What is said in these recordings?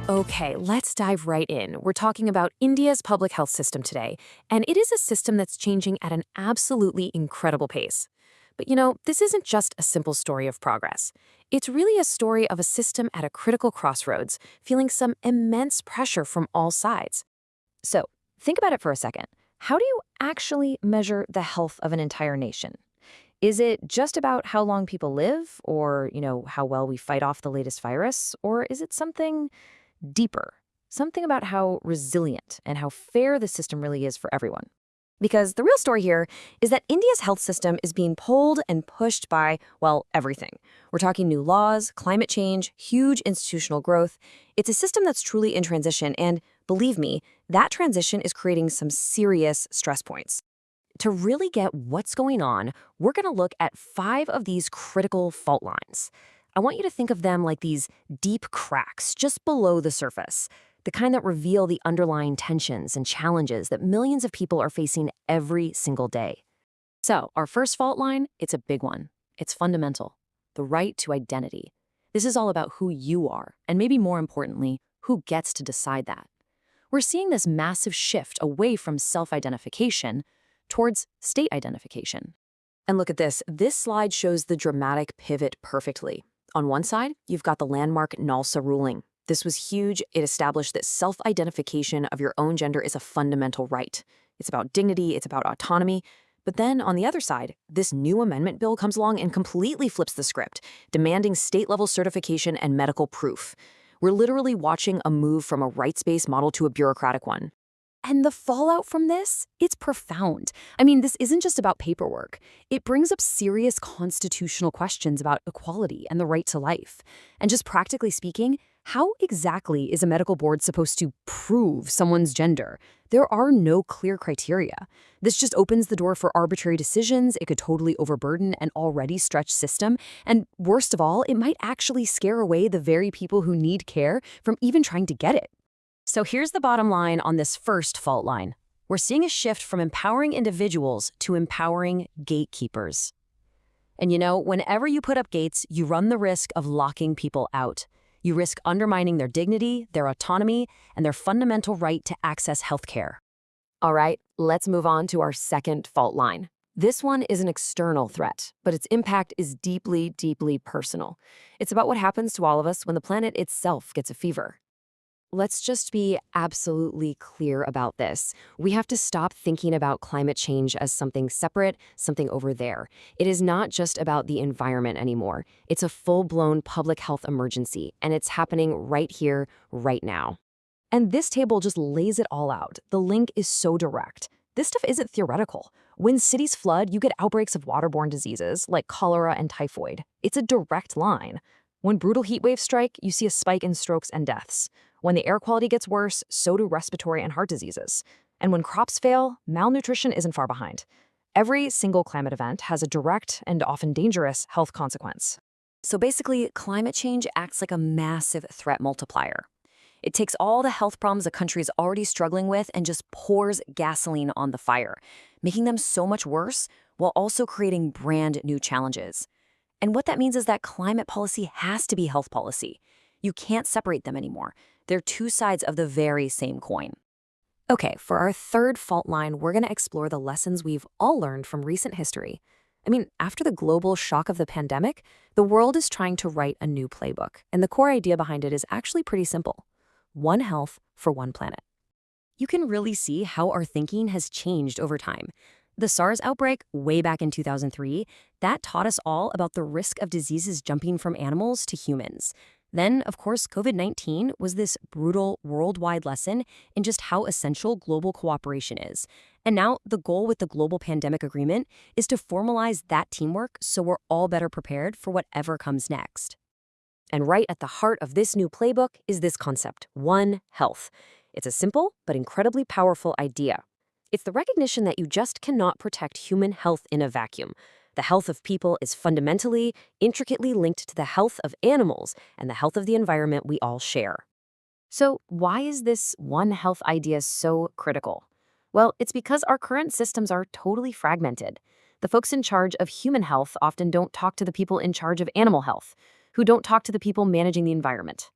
Okay, let's dive right in. We're talking about India's public health system today, and it is a system that's changing at an absolutely incredible pace. But this isn't just a simple story of progress. It's really a story of a system at a critical crossroads, feeling some immense pressure from all sides. So, think about it for a second. How do you actually measure the health of an entire nation? Is it just about how long people live or, how well we fight off the latest virus? Or is it something deeper? Something about how resilient and how fair the system really is for everyone? Because the real story here is that India's health system is being pulled and pushed by, well, everything. We're talking new laws, climate change, huge institutional growth. It's a system that's truly in transition, and believe me, that transition is creating some serious stress points. To really get what's going on, we're going to look at 5 of these critical fault lines. I want you to think of them like these deep cracks just below the surface, the kind that reveal the underlying tensions and challenges that millions of people are facing every single day. So, our first fault line, it's a big one. It's fundamental, the right to identity. This is all about who you are, and maybe more importantly, who gets to decide that. We're seeing this massive shift away from self-identification towards state identification. And look at this. This slide shows the dramatic pivot perfectly. On one side, you've got the landmark NALSA ruling. This was huge. It established that self-identification of your own gender is a fundamental right. It's about dignity, it's about autonomy. But then on the other side, this new amendment bill comes along and completely flips the script, demanding state-level certification and medical proof. We're literally watching a move from a rights-based model to a bureaucratic one. And the fallout from this, it's profound. I mean, this isn't just about paperwork. It brings up serious constitutional questions about equality and the right to life. And just practically speaking, how exactly is a medical board supposed to prove someone's gender? There are no clear criteria. This just opens the door for arbitrary decisions. It could totally overburden an already stretched system. And worst of all, it might actually scare away the very people who need care from even trying to get it. So here's the bottom line on this first fault line. We're seeing a shift from empowering individuals to empowering gatekeepers. And whenever you put up gates, you run the risk of locking people out. You risk undermining their dignity, their autonomy, and their fundamental right to access healthcare. All right, let's move on to our second fault line. This one is an external threat, but its impact is deeply, deeply personal. It's about what happens to all of us when the planet itself gets a fever. Let's just be absolutely clear about this. We have to stop thinking about climate change as something separate, something over there. It is not just about the environment anymore. It's a full-blown public health emergency, and it's happening right here, right now. And this table just lays it all out. The link is so direct. This stuff isn't theoretical. When cities flood, you get outbreaks of waterborne diseases like cholera and typhoid. It's a direct line. When brutal heat waves strike, you see a spike in strokes and deaths. When the air quality gets worse, so do respiratory and heart diseases. And when crops fail, malnutrition isn't far behind. Every single climate event has a direct and often dangerous health consequence. So basically, climate change acts like a massive threat multiplier. It takes all the health problems a country is already struggling with and just pours gasoline on the fire, making them so much worse while also creating brand new challenges. And what that means is that climate policy has to be health policy. You can't separate them anymore. They're two sides of the very same coin. Okay, for our third fault line, we're going to explore the lessons we've all learned from recent history. I mean, after the global shock of the pandemic, the world is trying to write a new playbook, and the core idea behind it is actually pretty simple. One health for one planet. You can really see how our thinking has changed over time. The SARS outbreak, way back in 2003, that taught us all about the risk of diseases jumping from animals to humans. Then, of course, COVID-19 was this brutal worldwide lesson in just how essential global cooperation is. And now the goal with the Global Pandemic Agreement is to formalize that teamwork so we're all better prepared for whatever comes next. And right at the heart of this new playbook is this concept, One Health. It's a simple but incredibly powerful idea. It's the recognition that you just cannot protect human health in a vacuum. The health of people is fundamentally, intricately linked to the health of animals and the health of the environment we all share. So why is this One Health idea so critical? Well, it's because our current systems are totally fragmented. The folks in charge of human health often don't talk to the people in charge of animal health, who don't talk to the people managing the environment.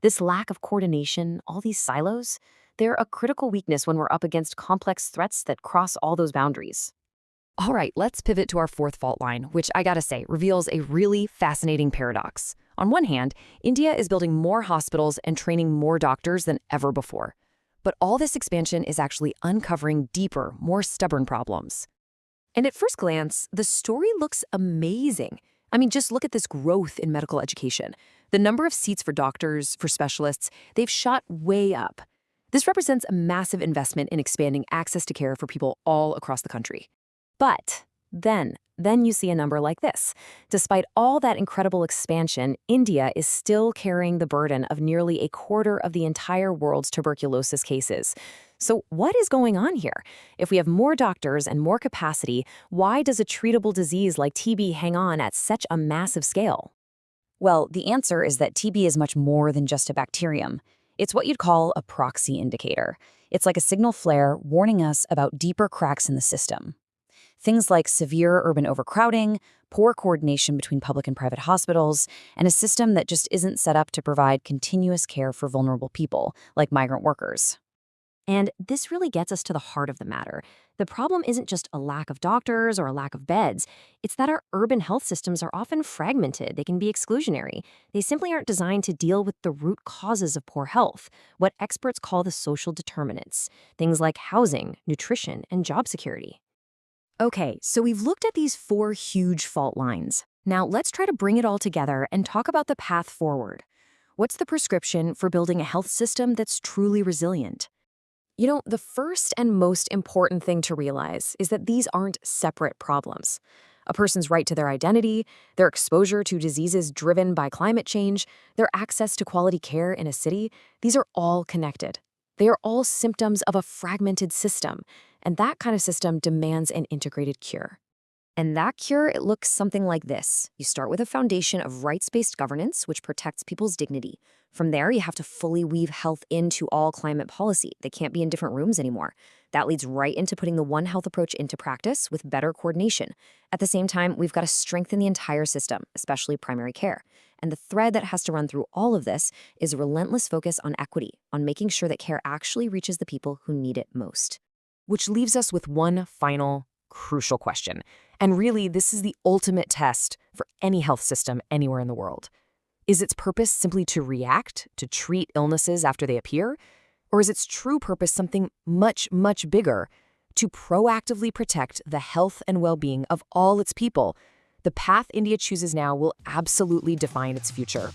This lack of coordination, all these silos, they're a critical weakness when we're up against complex threats that cross all those boundaries. All right, let's pivot to our fourth fault line, which I gotta say reveals a really fascinating paradox. On one hand, India is building more hospitals and training more doctors than ever before. But all this expansion is actually uncovering deeper, more stubborn problems. And at first glance, the story looks amazing. I mean, just look at this growth in medical education. The number of seats for doctors, for specialists, they've shot way up. This represents a massive investment in expanding access to care for people all across the country. But then you see a number like this. Despite all that incredible expansion, India is still carrying the burden of nearly a quarter of the entire world's tuberculosis cases. So what is going on here? If we have more doctors and more capacity, why does a treatable disease like TB hang on at such a massive scale? Well, the answer is that TB is much more than just a bacterium. It's what you'd call a proxy indicator. It's like a signal flare warning us about deeper cracks in the system. Things like severe urban overcrowding, poor coordination between public and private hospitals, and a system that just isn't set up to provide continuous care for vulnerable people, like migrant workers. And this really gets us to the heart of the matter. The problem isn't just a lack of doctors or a lack of beds. It's that our urban health systems are often fragmented. They can be exclusionary. They simply aren't designed to deal with the root causes of poor health, what experts call the social determinants, things like housing, nutrition, and job security. Okay, so we've looked at these four huge fault lines. Now let's try to bring it all together and talk about the path forward. What's the prescription for building a health system that's truly resilient? You know, the first and most important thing to realize is that these aren't separate problems. A person's right to their identity, their exposure to diseases driven by climate change, their access to quality care in a city, these are all connected. They are all symptoms of a fragmented system, and that kind of system demands an integrated cure. And that cure, it looks something like this. You start with a foundation of rights-based governance, which protects people's dignity. From there, you have to fully weave health into all climate policy. They can't be in different rooms anymore. That leads right into putting the One Health approach into practice with better coordination. At the same time, we've got to strengthen the entire system, especially primary care. And the thread that has to run through all of this is a relentless focus on equity, on making sure that care actually reaches the people who need it most. Which leaves us with one final, crucial question. And really, this is the ultimate test for any health system anywhere in the world. Is its purpose simply to react, to treat illnesses after they appear? Or is its true purpose something much, much bigger, to proactively protect the health and well-being of all its people? The path India chooses now will absolutely define its future.